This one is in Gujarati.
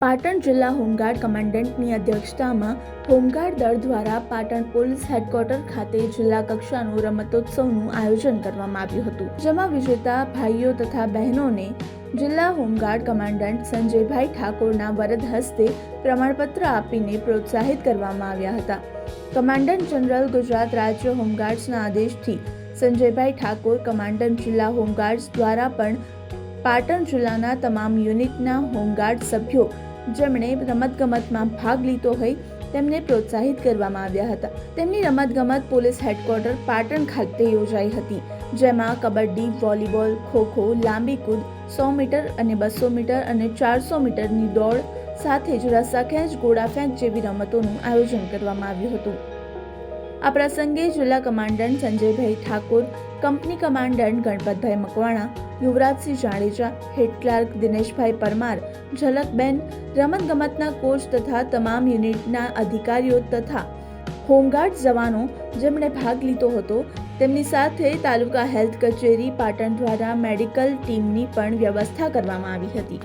પાટણ જિલ્લા હોમગાર્ડ કમાન્ડન્ટની અધ્યક્ષતામાં હોમગાર્ડ દળ દ્વારા પાટણ પોલીસ હેડક્વાર્ટર ખાતે જિલ્લા કક્ષાનું રમતોત્સવનું આયોજન કરવામાં આવ્યું હતું, જેમાં વિજેતા ભાઈઓ તથા બહેનોને જિલ્લા હોમગાર્ડ કમાન્ડન્ટ સંજયભાઈ ઠાકોરના વરદ હસ્તે પ્રમાણપત્ર આપીને પ્રોત્સાહિત કરવામાં આવ્યા હતા. કમાન્ડન્ટ જનરલ ગુજરાત રાજ્ય હોમગાર્ડ્સના આદેશથી સંજયભાઈ ઠાકોર કમાન્ડન્ટ જિલ્લા હોમગાર્ડ્સ દ્વારા પણ પાટણ જિલ્લાના તમામ યુનિટના હોમગાર્ડ સભ્યો જેમણે રમતગમતમાં ભાગ લીધો હોય તેમને પ્રોત્સાહિત કરવામાં આવ્યા હતા. તેમની રમતગમત પોલીસ હેડક્વાર્ટર પાટણ ખાતે યોજાઈ હતી, જેમાં કબડ્ડી, વોલીબોલ, ખોખો, લાંબી કૂદ, 100 મીટર અને 200 મીટર અને 400 મીટરની દોડ સાથે જ રસ્સાખેંચ, ગોળાફેંક જેવી રમતોનું આયોજન કરવામાં આવ્યું હતું. આ પ્રસંગે જિલ્લા commandant Sanjaybhai Thakor, company commandant Ganpatbhai Makwana, Yuvrajsinh Jadeja, head clerk Dineshbhai Parmar, Jhalakben, રમતગમતના કોચ તથા તમામ યુનિટના અધિકારીઓ તથા હોમગાર્ડ જવાનો જેમણે ભાગ લીધો હતો તેમની સાથે તાલુકા હેલ્થ કચેરી પાટણ દ્વારા મેડિકલ ટીમની પણ વ્યવસ્થા કરવામાં આવી હતી.